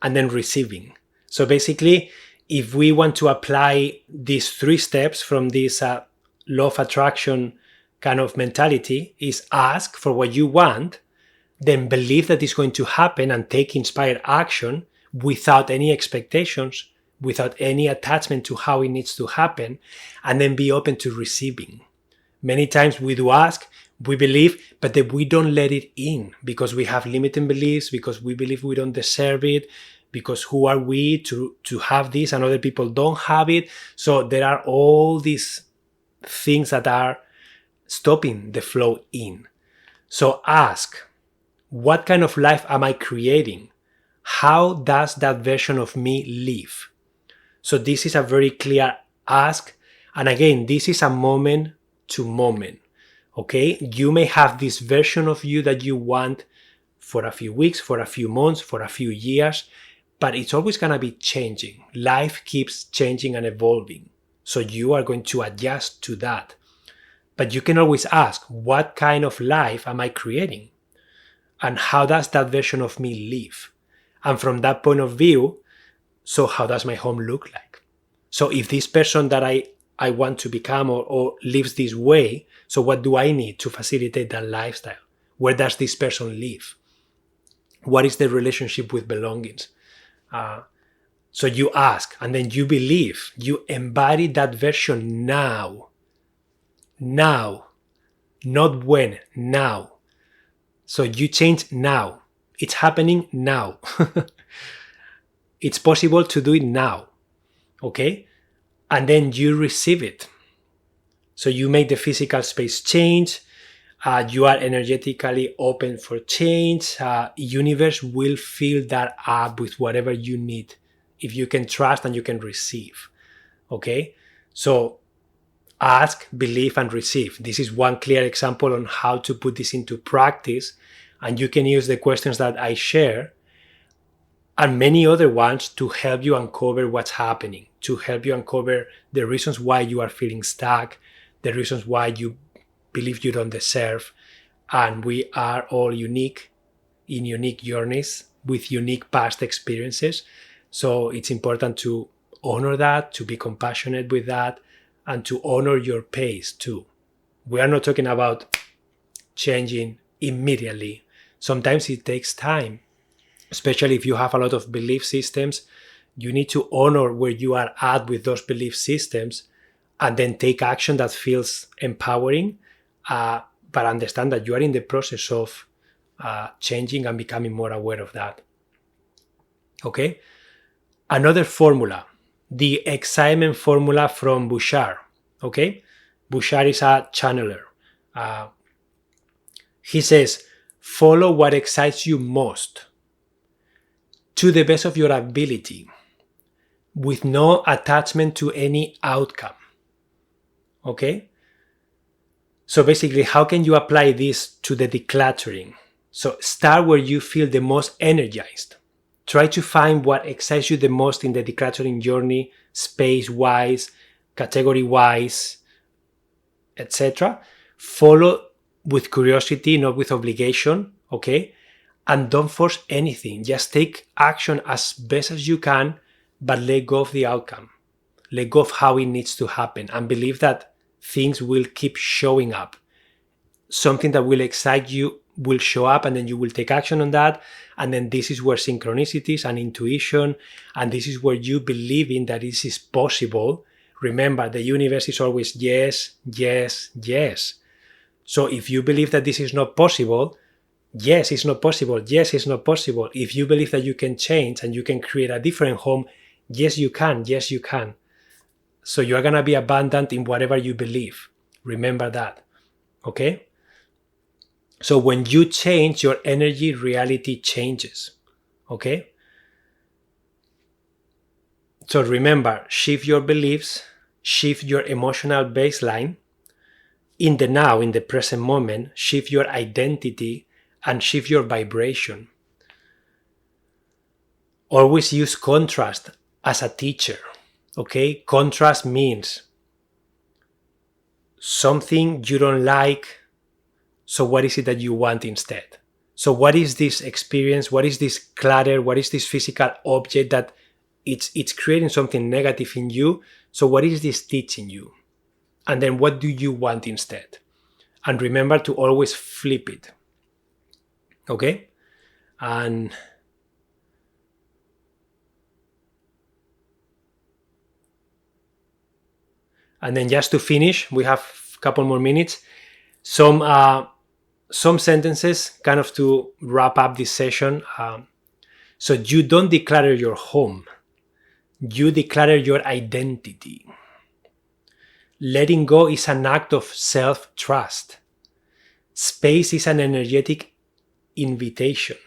S1: and then receiving. So basically, if we want to apply these 3 steps from this law of attraction kind of mentality, is ask for what you want, then believe that it's going to happen and take inspired action without any expectations, without any attachment to how it needs to happen, and then be open to receiving. Many times we do ask, we believe, but then we don't let it in because we have limiting beliefs, because we believe we don't deserve it, because who are we to have this and other people don't have it? So there are all these things that are stopping the flow in. So ask, what kind of life am I creating? How does that version of me live? So this is a very clear ask. And again, this is a moment to moment. Okay? You may have this version of you that you want for a few weeks, for a few months, for a few years, but it's always going to be changing. Life keeps changing and evolving. So you are going to adjust to that. But you can always ask, what kind of life am I creating? And how does that version of me live? And from that point of view, so how does my home look like? So if this person that I want to become or lives this way, so what do I need to facilitate that lifestyle? Where does this person live? What is the relationship with belongings? So you ask, and then you believe, you embody that version now. Now, not when, now. So you change now. It's happening now. It's possible to do it now. Okay? And then you receive it. So you make the physical space change. You are energetically open for change. Universe will fill that up with whatever you need if you can trust and you can receive. Okay? So ask, believe, and receive. This is one clear example on how to put this into practice. And you can use the questions that I share and many other ones to help you uncover what's happening, to help you uncover the reasons why you are feeling stuck, the reasons why you believe you don't deserve. And we are all unique in unique journeys with unique past experiences. So it's important to honor that, to be compassionate with that, and to honor your pace too. We are not talking about changing immediately. Sometimes it takes time, especially if you have a lot of belief systems. You need to honor where you are at with those belief systems and then take action that feels empowering, but understand that you are in the process of changing and becoming more aware of that. Okay? Another formula, the excitement formula from Bouchard. Okay? Bouchard is a channeler. He says, follow what excites you most to the best of your ability with no attachment to any outcome. Okay? So basically, how can you apply this to the decluttering? So start where you feel the most energized. Try to find what excites you the most in the decluttering journey, space-wise, category-wise, etc. Follow with curiosity, not with obligation, okay? And don't force anything. Just take action as best as you can, but let go of the outcome. Let go of how it needs to happen and believe that things will keep showing up. Something that will excite you will show up, and then you will take action on that. And then this is where synchronicities and intuition, and this is where you believe in that this is possible, Remember, the universe is always yes, yes, yes. So if you believe that this is not possible, yes, it's not possible. Yes, it's not possible. If you believe that you can change and you can create a different home, yes, you can. Yes, you can. So you are going to be abundant in whatever you believe. Remember that. Okay? So when you change, your energy reality changes. Okay? So remember, shift your beliefs, shift your emotional baseline. In the now, in the present moment, shift your identity and shift your vibration. Always use contrast as a teacher. Okay? Contrast means something you don't like, so what is it that you want instead? So what is this experience? What is this clutter? What is this physical object that it's creating something negative in you? So what is this teaching you? And then what do you want instead? And remember to always flip it. Okay? And then just to finish, we have a couple more minutes. Some sentences kind of to wrap up this session. So you don't declutter your home. You declutter your identity. Letting go is an act of self-trust. Space is an energetic invitation.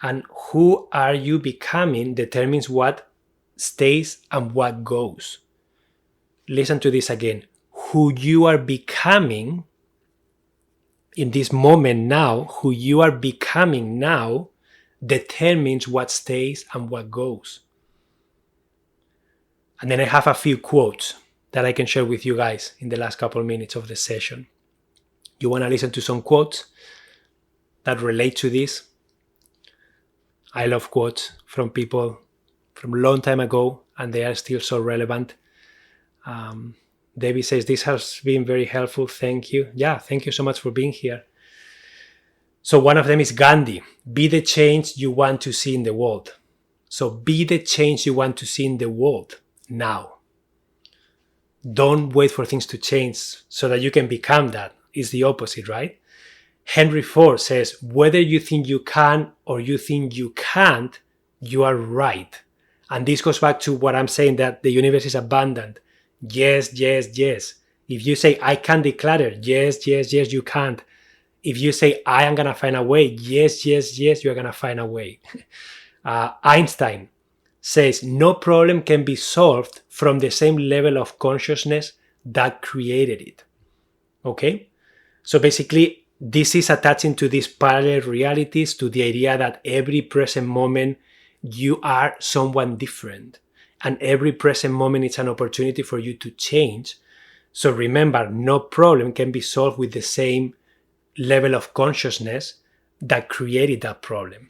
S1: And who are you becoming determines what stays and what goes. Listen to this again. Who you are becoming in this moment now, who you are becoming now, determines what stays and what goes. And then I have a few quotes that I can share with you guys in the last couple minutes of the session. You want to listen to some quotes that relate to this? I love quotes from people from a long time ago, and they are still so relevant. Debbie says, this has been very helpful. Thank you. Yeah, thank you so much for being here. So one of them is Gandhi. Be the change you want to see in the world. So be the change you want to see in the world now. Don't wait for things to change so that you can become that. It's the opposite, right? Henry Ford says, whether you think you can or you think you can't, you are right. And this goes back to what I'm saying, that the universe is abundant. Yes, yes, yes. If you say, I can declutter, yes, yes, yes, you can't. If you say, I am going to find a way, yes, yes, yes, you're going to find a way. Einstein says, no problem can be solved from the same level of consciousness that created it. Okay? So basically, this is attaching to these parallel realities, to the idea that every present moment you are someone different. And every present moment is an opportunity for you to change. So remember, no problem can be solved with the same level of consciousness that created that problem.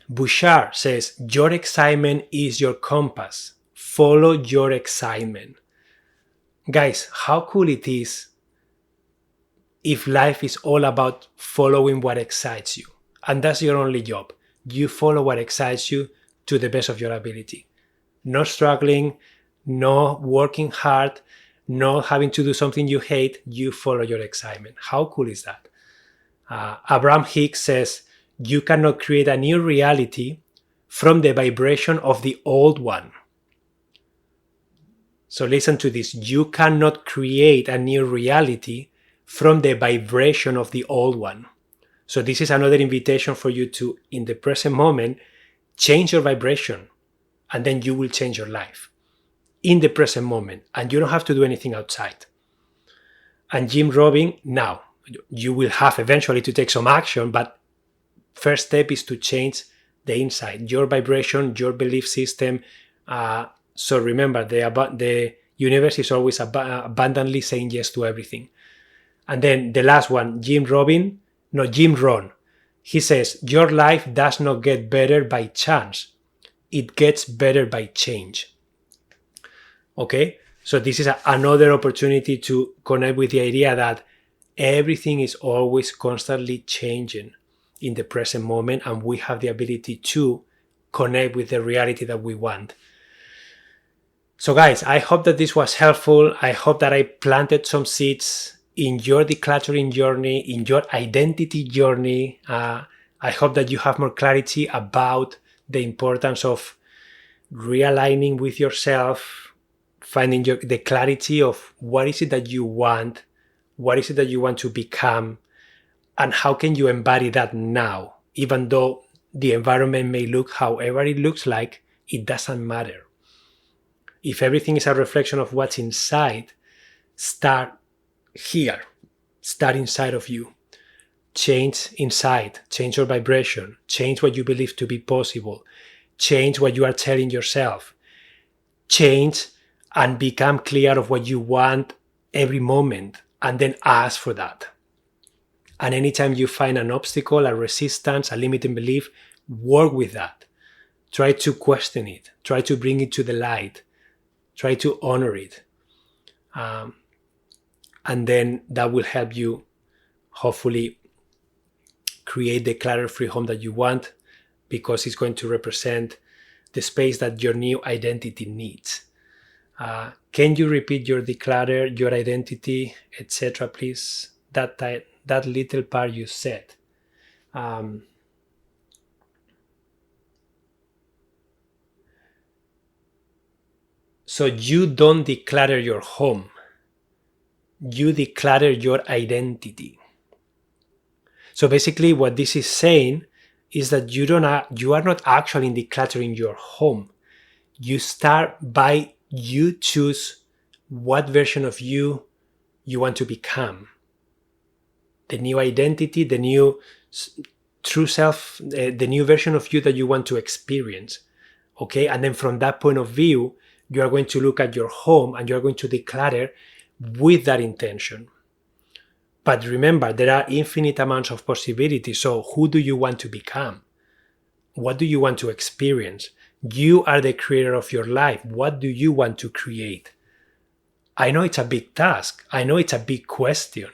S1: Bouchard says, your excitement is your compass. Follow your excitement. Guys, how cool it is if life is all about following what excites you. And that's your only job. You follow what excites you to the best of your ability. No struggling, no working hard, no having to do something you hate. You follow your excitement. How cool is that? Abraham Hicks says, you cannot create a new reality from the vibration of the old one. So listen to this. You cannot create a new reality from the vibration of the old one. So this is another invitation for you to, in the present moment, change your vibration, and then you will change your life in the present moment, and you don't have to do anything outside. And Jim Robbins, now, you will have eventually to take some action, but first step is to change the inside, your vibration, your belief system. So remember, the universe is always abundantly saying yes to everything. And then the last one, Jim Rohn. He says, your life does not get better by chance. It gets better by change. Okay? So this is another opportunity to connect with the idea that everything is always constantly changing in the present moment, and we have the ability to connect with the reality that we want. So guys, I hope that this was helpful. I hope that I planted some seeds in your decluttering journey, in your identity journey. I hope that you have more clarity about the importance of realigning with yourself, finding the clarity of what is it that you want, what is it that you want to become, and how can you embody that now, even though the environment may look however it looks like, it doesn't matter. If everything is a reflection of what's inside, start here, start inside of you. Change inside, change your vibration, change what you believe to be possible, change what you are telling yourself, change and become clear of what you want every moment, and then ask for that. And anytime you find an obstacle, a resistance, a limiting belief, work with that. Try to question it, try to bring it to the light, try to honor it. And then that will help you hopefully create the clutter-free home that you want, because it's going to represent the space that your new identity needs. Can you repeat your declutter, your identity, etc., please? That little part you said. So you don't declutter your home. You declutter your identity. So basically what this is saying is that you are not actually decluttering your home. You start by you choose what version of you want to become. The new identity, the new true self, the new version of you that you want to experience. Okay, and then from that point of view, you are going to look at your home and you are going to declutter with that intention. But remember, there are infinite amounts of possibilities. So who do you want to become? What do you want to experience? You are the creator of your life. What do you want to create? I know it's a big task. I know it's a big question.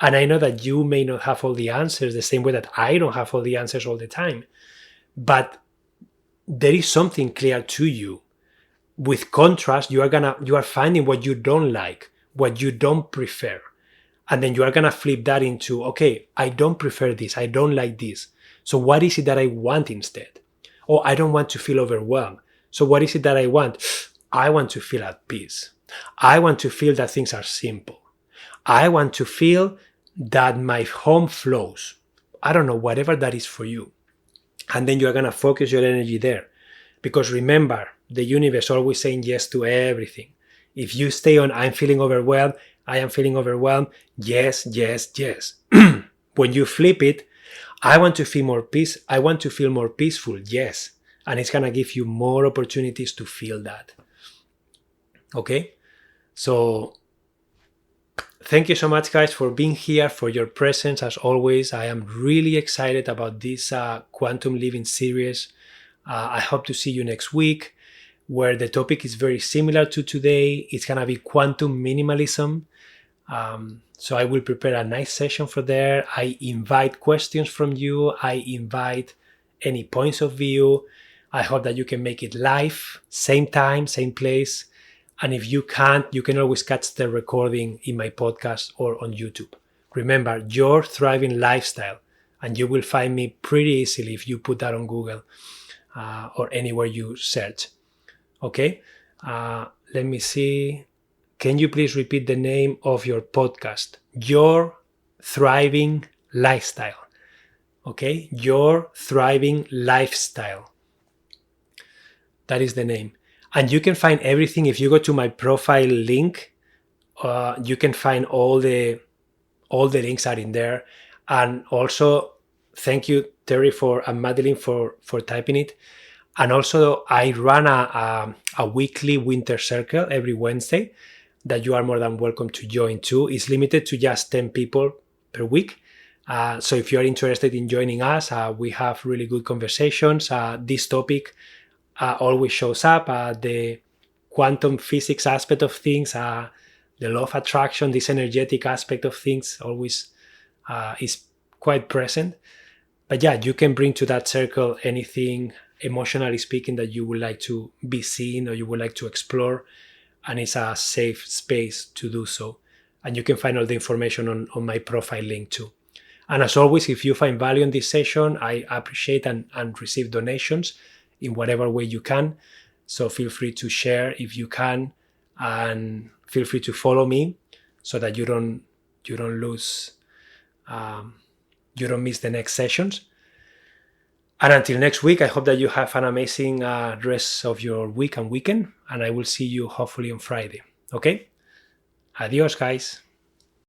S1: And I know that you may not have all the answers the same way that I don't have all the answers all the time. But there is something clear to you. With contrast, you are finding what you don't like, what you don't prefer. And then you are going to flip that into, okay, I don't prefer this. I don't like this. So what is it that I want instead? Or I don't want to feel overwhelmed. So what is it that I want? I want to feel at peace. I want to feel that things are simple. I want to feel that my home flows. I don't know, whatever that is for you. And then you're going to focus your energy there. Because remember, the universe always saying yes to everything. If you stay on, I'm feeling overwhelmed, I am feeling overwhelmed, yes, yes, yes. When you flip it, I want to feel more peace, I want to feel more peaceful, yes. And it's going to give you more opportunities to feel that. Okay? So thank you so much, guys, for being here, for your presence. As always, I am really excited about this Quantum Living series. I hope to see you next week, where the topic is very similar to today. It's going to be quantum minimalism. So I will prepare a nice session for there. I invite questions from you. I invite any points of view. I hope that you can make it live, same time, same place. And if you can't, you can always catch the recording in my podcast or on YouTube. Remember, Your Thriving Lifestyle, and you will find me pretty easily if you put that on Google or anywhere you search. Okay? Let me see. Can you please repeat the name of your podcast? Your Thriving Lifestyle. Okay? Your Thriving Lifestyle. That is the name. And you can find everything. If you go to my profile link, you can find all the links are in there. And also, thank you, Terry, and Madeline for typing it. And also, I run a weekly winter circle every Wednesday that you are more than welcome to join too. It's limited to just 10 people per week. So if you are interested in joining us, we have really good conversations. This topic always shows up. The quantum physics aspect of things, the law of attraction, this energetic aspect of things always is quite present. But yeah, you can bring to that circle anything emotionally speaking that you would like to be seen or you would like to explore. and it's a safe space to do so. And you can find all the information on my profile link too. And as always, if you find value in this session, I appreciate and receive donations in whatever way you can. So feel free to share if you can, and feel free to follow me so that you don't lose, you don't miss the next sessions. And until next week, I hope that you have an amazing rest of your week and weekend, and I will see you hopefully on Friday. Okay? Adios, guys.